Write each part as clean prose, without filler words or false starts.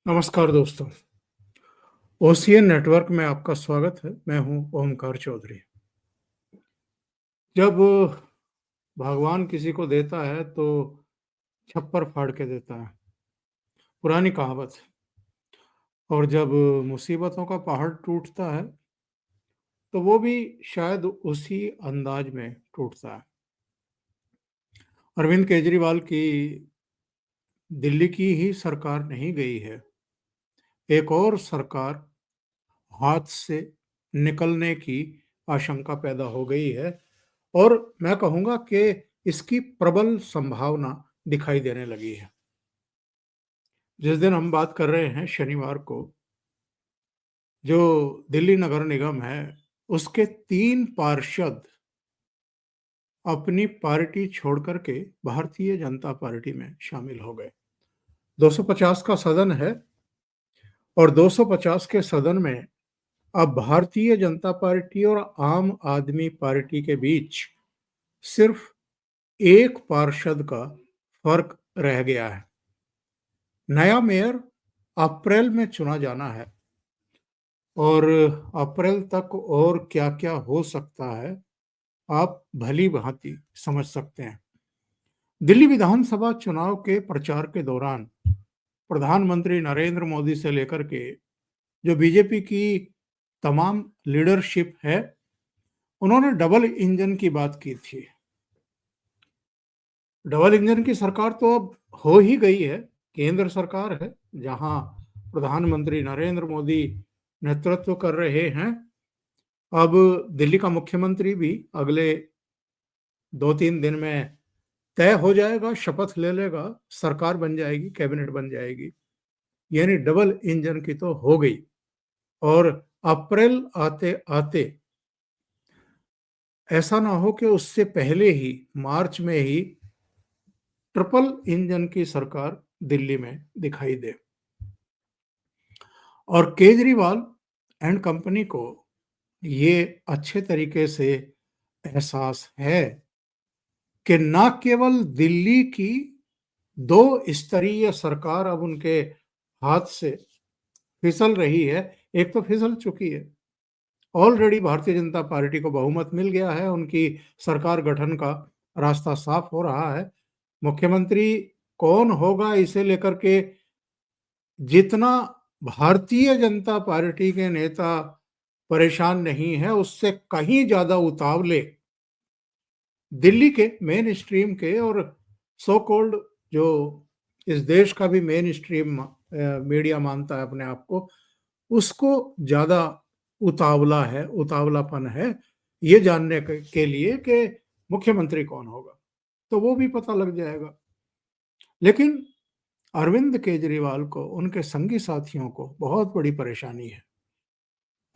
नमस्कार दोस्तों, ocean network में आपका स्वागत है। मैं हूं ओमकार चौधरी। जब भगवान किसी को देता है तो छप्पर फाड़ के देता है, पुरानी कहावत है। और जब मुसीबतों का पहाड़ टूटता है तो वो भी शायद उसी अंदाज में टूटता है। अरविंद केजरीवाल की दिल्ली की ही सरकार नहीं गई है, एक और सरकार हाथ से निकलने की आशंका पैदा हो गई है। और मैं कहूँगा कि इसकी प्रबल संभावना दिखाई देने लगी है। जिस दिन हम बात कर रहे हैं शनिवार को, जो दिल्ली नगर निगम है, उसके 3 पार्षद अपनी पार्टी छोड़ कर के भारतीय जनता पार्टी में शामिल हो गए। 250 का सदन है और 250 के सदन में अब भारतीय जनता पार्टी और आम आदमी पार्टी के बीच सिर्फ एक पार्षद का फर्क रह गया है। नया मेयर अप्रैल में चुना जाना है और अप्रैल तक और क्या-क्या हो सकता है, आप भली भांति समझ सकते हैं। दिल्ली विधानसभा चुनाव के प्रचार के दौरान प्रधानमंत्री नरेंद्र मोदी से लेकर के जो बीजेपी की तमाम लीडरशिप है, उन्होंने डबल इंजन की बात की थी। डबल इंजन की सरकार तो अब हो ही गई है, केंद्र सरकार है, जहां प्रधानमंत्री नरेंद्र मोदी नेतृत्व कर रहे हैं। अब दिल्ली का मुख्यमंत्री भी अगले 2-3 दिन में तय हो जाएगा, शपथ ले लेगा, सरकार बन जाएगी, कैबिनेट बन जाएगी। यानी डबल इंजन की तो हो गई। और अप्रैल आते-आते ऐसा ना हो कि उससे पहले ही मार्च में ही ट्रिपल इंजन की सरकार दिल्ली में दिखाई दे। और केजरीवाल एंड कंपनी को ये अच्छे तरीके से एहसास है कि न केवल दिल्ली की 2 स्तरीय सरकार अब उनके हाथ से फिसल रही है, एक तो फिसल चुकी है। ऑलरेडी भारतीय जनता पार्टी को बहुमत मिल गया है, उनकी सरकार गठन का रास्ता साफ हो रहा है। मुख्यमंत्री कौन होगा इसे लेकर के जितना भारतीय जनता पार्टी के नेता परेशान नहीं है, उससे कहीं ज्यादा उतावले दिल्ली के मेन स्ट्रीम के और सो कॉल्ड जो इस देश का भी मेन स्ट्रीम मीडिया मानता है अपने आप को, उसको ज्यादा उतावलापन है ये जानने के लिए कि मुख्यमंत्री कौन होगा, तो वो भी पता लग जाएगा। लेकिन अरविंद केजरीवाल को, उनके संगी साथियों को बहुत बड़ी परेशानी है।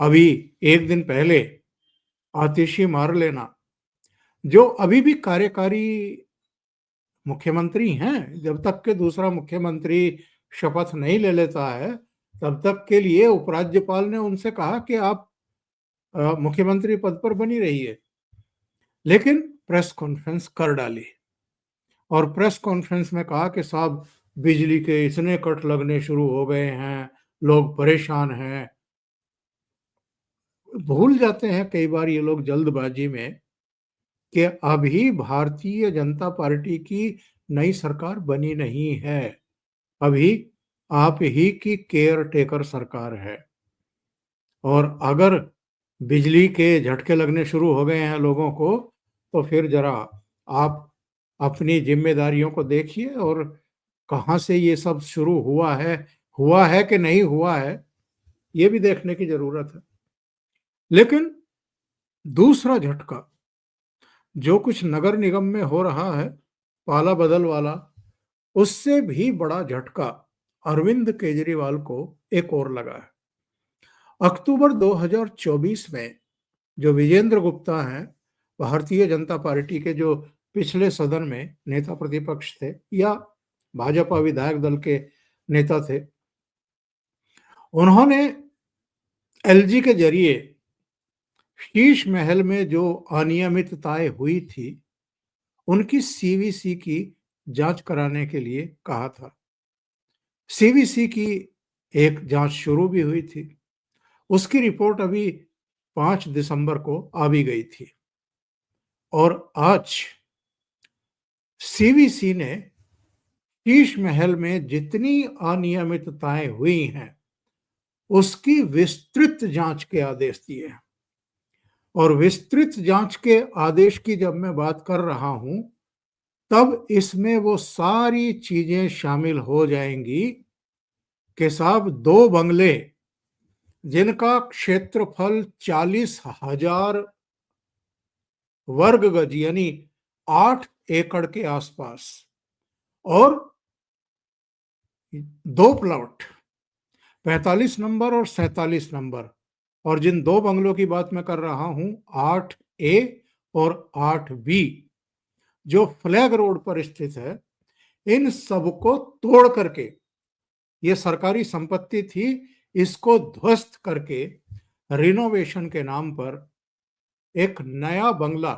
अभी एक दिन पहले आतिशी मार लेना, जो अभी भी कार्यकारी मुख्यमंत्री हैं, जब तक के दूसरा मुख्यमंत्री शपथ नहीं ले लेता है, तब तक के लिए उपराज्यपाल ने उनसे कहा कि आप मुख्यमंत्री पद पर बनी रहिए। लेकिन प्रेस कॉन्फ्रेंस कर डाली और प्रेस कॉन्फ्रेंस में कहा कि साहब बिजली के इतने कट लगने शुरू हो गए हैं, लोग परेशान हैं। भूल जाते हैं कई बार ये लोग जल्दबाजी में कि अभी भारतीय जनता पार्टी की नई सरकार बनी नहीं है, अभी आप ही की केयर टेकर सरकार है। और अगर बिजली के झटके लगने शुरू हो गए हैं लोगों को, तो फिर जरा आप अपनी जिम्मेदारियों को देखिए और कहाँ से ये सब शुरू हुआ है कि नहीं हुआ है, ये भी देखने की जरूरत है। लेकिन दूसरा झटका जो कुछ नगर निगम में हो रहा है, पाला बदल वाला, उससे भी बड़ा झटका अरविंद केजरीवाल को एक और लगा है। अक्टूबर 2024 में जो विजेंद्र गुप्ता हैं, भारतीय जनता पार्टी के जो पिछले सदन में नेता प्रतिपक्ष थे या भाजपा विधायक दल के नेता थे, उन्होंने एलजी के जरिए शीश महल में जो अनियमितताएं हुई थी, उनकी सीवीसी की जांच कराने के लिए कहा था। सीवीसी की एक जांच शुरू भी हुई थी। उसकी रिपोर्ट अभी 5 दिसंबर को आ भी गई थी और आज सीवीसी ने शीश महल में जितनी अनियमितताएं हुई हैं उसकी विस्तृत जांच के आदेश दिए हैं। और विस्तृत जांच के आदेश की जब मैं बात कर रहा हूं तब इसमें वो सारी चीजें शामिल हो जाएंगी कि साहब 2 बंगले जिनका क्षेत्रफल 40,000 वर्ग गज यानी 8 एकड़ के आसपास और 2 प्लॉट 45 नंबर और 47 नंबर, और जिन 2 बंगलों की बात मैं कर रहा हूं 8A और 8B जो फ्लैग रोड पर स्थित है, इन सबको तोड़ करके, ये सरकारी संपत्ति थी, इसको ध्वस्त करके रिनोवेशन के नाम पर एक नया बंगला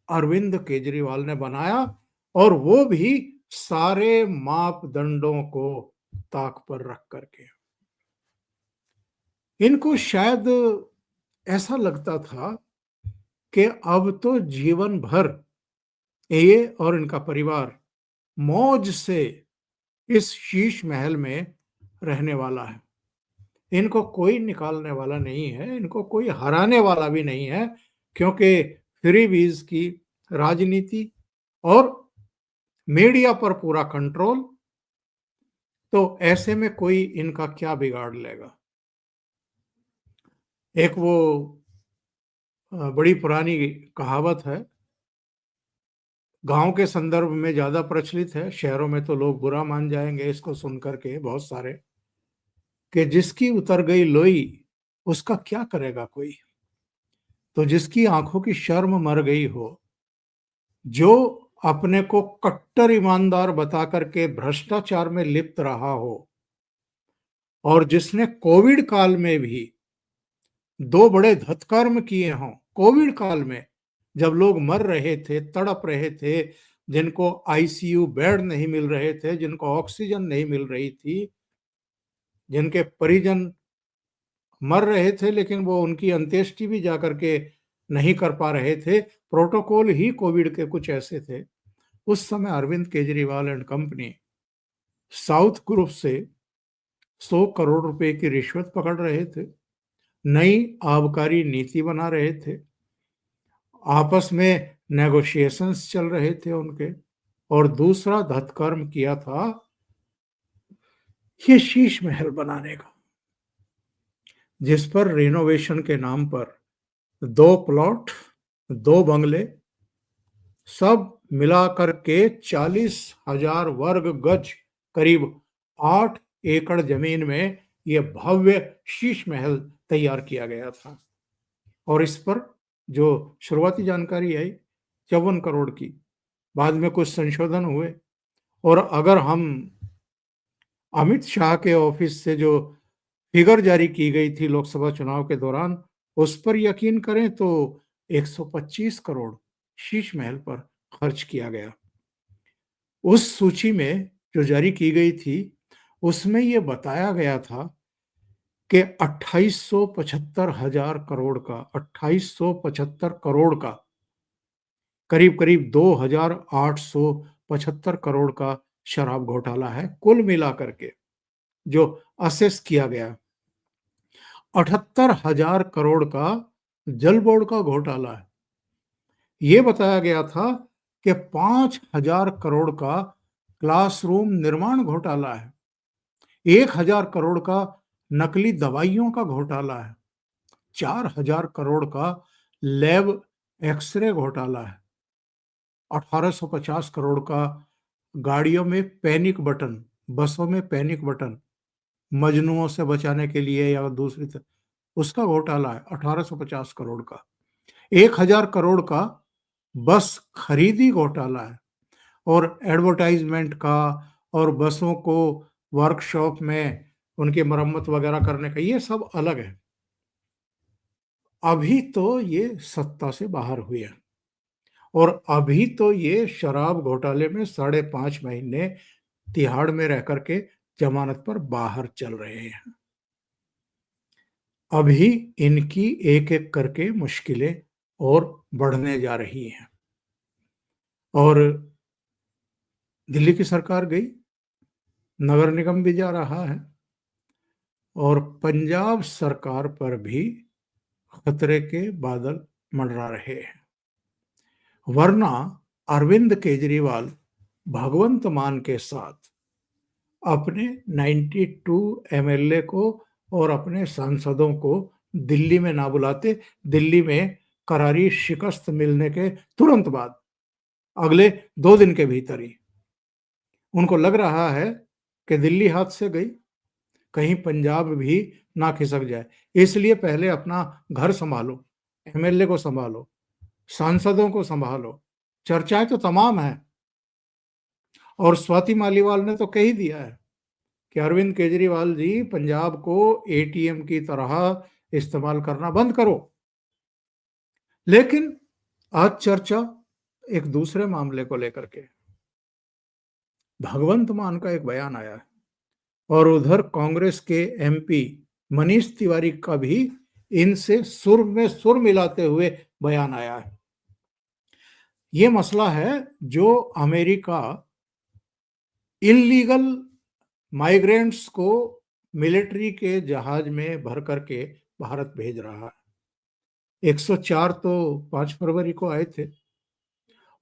अरविंद केजरीवाल ने बनाया, और वो भी सारे मापदंडों को ताक पर रख करके। इनको शायद ऐसा लगता था कि अब तो जीवन भर ये और इनका परिवार मौज से इस शीश महल में रहने वाला है। इनको कोई निकालने वाला नहीं है, इनको कोई हराने वाला भी नहीं है, क्योंकि फ्रीबीज की राजनीति और मीडिया पर पूरा कंट्रोल, तो ऐसे में कोई इनका क्या बिगाड़ लेगा। एक वो बड़ी पुरानी कहावत है, गांव के संदर्भ में ज्यादा प्रचलित है, शहरों में तो लोग बुरा मान जाएंगे इसको सुनकर के बहुत सारे, कि जिसकी उतर गई लोई उसका क्या करेगा कोई। तो जिसकी आंखों की शर्म मर गई हो, जो अपने को कट्टर ईमानदार बता करके भ्रष्टाचार में लिप्त रहा हो, और जिसने कोविड काल में भी 2 बड़े धत्कर्म किए हों, कोविड काल में जब लोग मर रहे थे, तड़प रहे थे, जिनको आईसीयू बेड नहीं मिल रहे थे, जिनको ऑक्सीजन नहीं मिल रही थी, जिनके परिजन मर रहे थे लेकिन वो उनकी अंत्येष्टि भी जाकर के नहीं कर पा रहे थे, प्रोटोकॉल ही कोविड के कुछ ऐसे थे। उस समय Arvind Kejriwal and company south group से 100 करोड़ रुपए की रिश्वत पकड़ रहे थे, नई आबकारी नीति बना रहे थे, आपस में नेगोशिएशंस चल रहे थे उनके, और दूसरा धत्कर्म किया था ये शीश महल बनाने का, जिस पर रिनोवेशन के नाम पर 2 प्लॉट, 2 बंगले, सब मिलाकर के 40,000 वर्ग गज, करीब 8 एकड़ जमीन में यह भव्य शीश महल तैयार किया गया था। और इस पर जो शुरुआती जानकारी आई 54 करोड़ की, बाद में कुछ संशोधन हुए, और अगर हम अमित शाह के ऑफिस से जो फिगर जारी की गई थी लोकसभा चुनाव के दौरान, उस पर यकीन करें तो 125 करोड़ शीश महल पर खर्च किया गया। उस सूची में जो जारी की गई थी उसमें यह बताया गया था कि 2875 करोड़ का करीब करीब 2,875 करोड़ का शराब घोटाला है, कुल मिलाकर के जो असेस किया गया। 78,000 करोड़ का जल बोर्ड का घोटाला है। ये बताया गया था कि 5,000 करोड़ का क्लासरूम निर्माण घोटाला है, 1,000 करोड़ का नकली दवाइयों का घोटाला है, 4,000 करोड़ का लैब एक्सरे घोटाला है, 1,850 करोड़ का गाड़ियों में पैनिक बटन, बसों में पैनिक बटन, मजनुओं से बचाने के लिए या दूसरी तरह, उसका घोटाला है 1,850 करोड़ का। 1,000 करोड़ का बस खरीदी घोटाला है, और एडवर्टाइजमेंट का, और बसों को वर्कशॉप में उनकी मरम्मत वगैरह करने का, ये सब अलग है। अभी तो ये सत्ता से बाहर हुए हैं, और अभी तो ये शराब घोटाले में 5.5 महीने तिहाड़ में रह करके जमानत पर बाहर चल रहे हैं। अभी इनकी एक एक करके मुश्किलें और बढ़ने जा रही हैं। और दिल्ली की सरकार गई, नगर निगम भी जा रहा है, और पंजाब सरकार पर भी खतरे के बादल मंडरा रहे हैं। वरना अरविंद केजरीवाल भगवंत मान के साथ अपने 92 एमएलए को और अपने सांसदों को दिल्ली में ना बुलाते। दिल्ली में करारी शिकस्त मिलने के तुरंत बाद, अगले 2 दिन के भीतर ही उनको लग रहा है कि दिल्ली हाथ से गई, कहीं पंजाब भी ना खिसक जाए, इसलिए पहले अपना घर संभालो, एमएलए को संभालो, सांसदों को संभालो। चर्चाएं तो तमाम है, और स्वाति मालीवाल ने तो कह ही दिया है कि अरविंद केजरीवाल जी, पंजाब को एटीएम की तरह इस्तेमाल करना बंद करो। लेकिन आज चर्चा एक दूसरे मामले को लेकर के, भगवंत मान का एक बयान आया है, और उधर कांग्रेस के एमपी मनीष तिवारी का भी इनसे सुर में सुर मिलाते हुए बयान आया है। ये मसला है जो अमेरिका इलीगल माइग्रेंट्स को मिलिट्री के जहाज में भर करके भारत भेज रहा है। 104 तो 5 फरवरी को आए थे,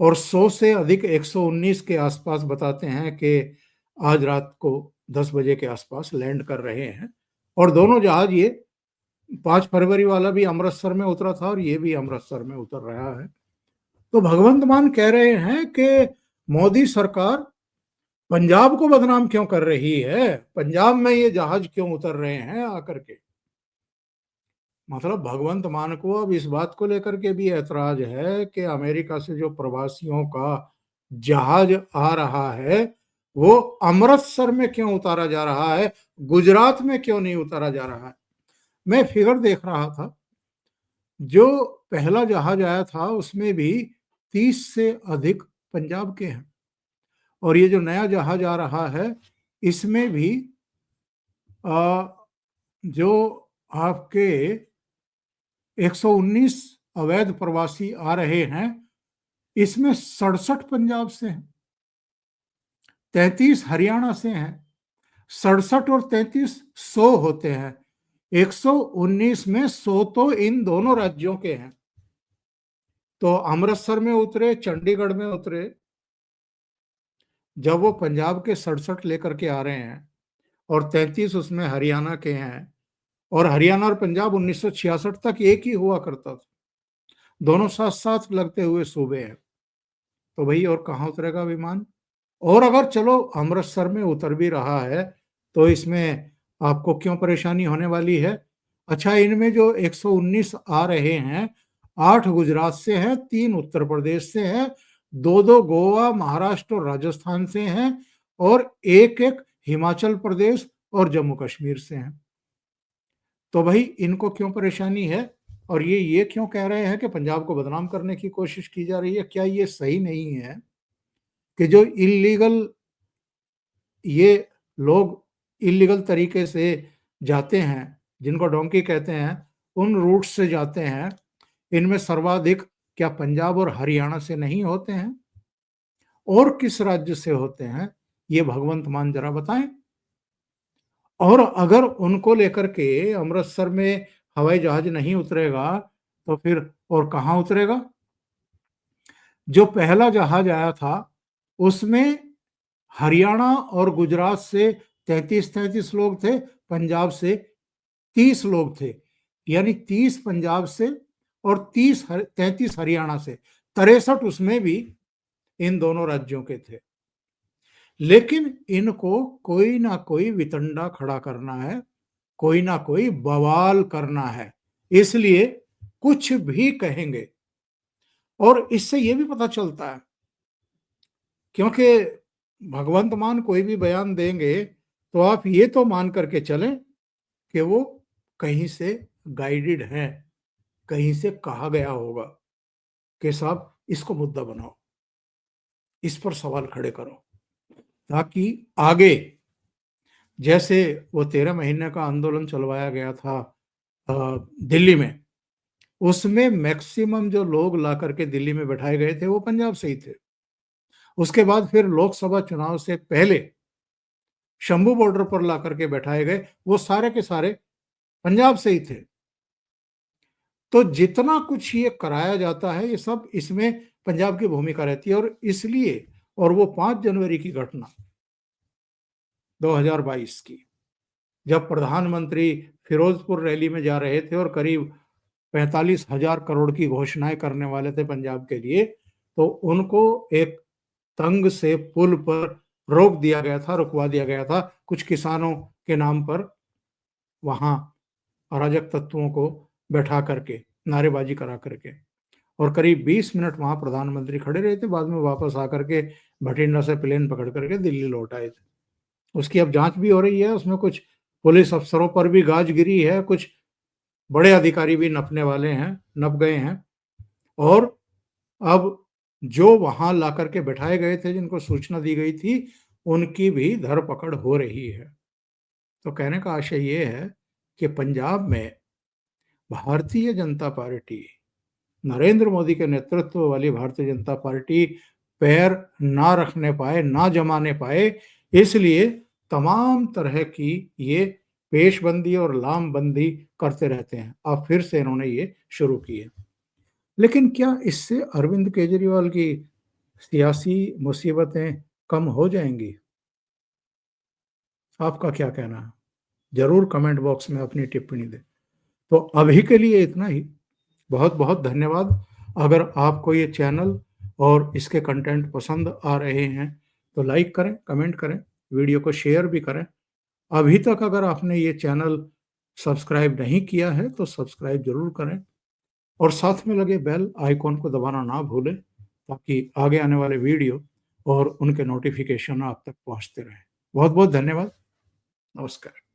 और 100 से अधिक 119 के आसपास बताते हैं कि आज रात को 10 बजे के आसपास लैंड कर रहे हैं। और दोनों जहाज, ये 5 फरवरी वाला भी अमृतसर में उतरा था और ये भी अमृतसर में उतर रहा है। तो भगवंत मान कह रहे हैं कि मोदी सरकार पंजाब को बदनाम क्यों कर रही है, पंजाब में ये जहाज क्यों उतर रहे हैं आकर के। मतलब भगवंत मान को अब इस बात को लेकर के भी ऐतराज है कि अमेरिका से जो प्रवासियों का जहाज आ रहा है वो अमृतसर में क्यों उतारा जा रहा है, गुजरात में क्यों नहीं उतारा जा रहा है। मैं फिगर देख रहा था, जो पहला जहाज आया था उसमें भी 30 से अधिक पंजाब के हैं, और ये जो नया जहाज आ रहा है इसमें भी जो आपके 119 अवैध प्रवासी आ रहे हैं, इसमें 67 पंजाब से हैं, 33 हरियाणा से हैं। 67 और 33 100 होते हैं, 119 में 100 तो इन दोनों राज्यों के हैं। तो अमृतसर में उतरे, चंडीगढ़ में उतरे, जब वो पंजाब के 67 लेकर के आ रहे हैं और 33 उसमें हरियाणा के हैं, और हरियाणा और पंजाब 1966 तक एक ही हुआ करता था, दोनों साथ साथ लगते हुए सूबे हैं। तो भाई और कहाँ उतरेगा विमान। और अगर चलो अमृतसर में उतर भी रहा है तो इसमें आपको क्यों परेशानी होने वाली है। अच्छा, इनमें जो 119 आ रहे हैं, 8 गुजरात से हैं, 3 उत्तर प्रदेश से हैं, 2 गोवा, महाराष्ट्र और राजस्थान से हैं, और एक हिमाचल प्रदेश और जम्मू कश्मीर से हैं। तो भाई इनको क्यों परेशानी है, और ये क्यों कह रहे हैं कि पंजाब को बदनाम करने की कोशिश की जा रही है। क्या ये सही नहीं है कि जो इलीगल ये लोग इलीगल तरीके से जाते हैं, जिनको डोंकी कहते हैं, उन रूट से जाते हैं, इनमें सर्वाधिक क्या पंजाब और हरियाणा से नहीं होते हैं, और किस राज्य से होते हैं, ये भगवंत मान जरा बताएं। और अगर उनको लेकर के अमृतसर में हवाई जहाज नहीं उतरेगा तो फिर और कहाँ उतरेगा। जो पहला जहाज आया था उसमें हरियाणा और गुजरात से 33 लोग थे, पंजाब से 30 लोग थे, यानी 30 पंजाब से और 33 हरियाणा से, 63 उसमें भी इन दोनों राज्यों के थे। लेकिन इनको कोई ना कोई वितंडा खड़ा करना है, कोई ना कोई बवाल करना है, इसलिए कुछ भी कहेंगे। और इससे यह भी पता चलता है, क्योंकि भगवंत मान कोई भी बयान देंगे तो आप ये तो मान करके चलें कि वो कहीं से गाइडेड हैं, कहीं से कहा गया होगा कि साहब इसको मुद्दा बनाओ, इस पर सवाल खड़े करो, ताकि आगे जैसे वो 13 महीने का आंदोलन चलवाया गया था दिल्ली में, उसमें मैक्सिमम जो लोग ला करके दिल्ली में बैठाए गए थे वो पंजाब से ही थे। उसके बाद फिर लोकसभा चुनाव से पहले शंभू बॉर्डर पर ला करके बैठाए गए, वो सारे के सारे पंजाब से ही थे। तो जितना कुछ ये कराया जाता है, ये सब इसमें पंजाब की भूमिका रहती है। और इसलिए, और वो 5 जनवरी की घटना 2022 की, जब प्रधानमंत्री फिरोजपुर रैली में जा रहे थे और करीब 45,000 करोड़ की घोषणाएं करने वाले थे पंजाब के लिए, तो उनको एक तंग से पुल पर रोक दिया गया था, रुकवा दिया गया था कुछ किसानों के नाम पर, वहां अराजक तत्वों को बैठा करके, नारेबाजी करा करके। और करीब 20 मिनट वहां प्रधानमंत्री खड़े रहे थे, बाद में वापस आकर के भटिंडा से प्लेन पकड़ करके दिल्ली लौट आए थे। उसकी अब जांच भी हो रही है, उसमें कुछ पुलिस अफसरों पर भी गाज गिरी है, कुछ बड़े अधिकारी भी नपने वाले हैं, नप गए हैं। और अब जो वहां ला करके बैठाए गए थे, जिनको सूचना दी गई थी, उनकी भी धरपकड़ हो रही है। तो कहने का आशय ये है कि पंजाब में भारतीय जनता पार्टी, नरेंद्र मोदी के नेतृत्व वाली भारतीय जनता पार्टी पैर ना रखने पाए, ना जमाने पाए, इसलिए तमाम तरह की ये पेशबंदी और लामबंदी करते रहते हैं। अब फिर से इन्होंने ये शुरू की है। लेकिन क्या इससे अरविंद केजरीवाल की सियासी मुसीबतें कम हो जाएंगी? आपका क्या कहना है? जरूर कमेंट बॉक्स में अपनी टिप्पणी दें। तो अभी के लिए इतना ही। बहुत बहुत धन्यवाद। अगर आपको ये चैनल और इसके कंटेंट पसंद आ रहे हैं तो लाइक करें, कमेंट करें, वीडियो को शेयर भी करें। अभी तक अगर आपने ये चैनल सब्सक्राइब नहीं किया है तो सब्सक्राइब जरूर करें, और साथ में लगे बेल आइकॉन को दबाना ना भूलें, ताकि आगे आने वाले वीडियो और उनके नोटिफिकेशन आप तक पहुंचते रहें। बहुत बहुत धन्यवाद। नमस्कार।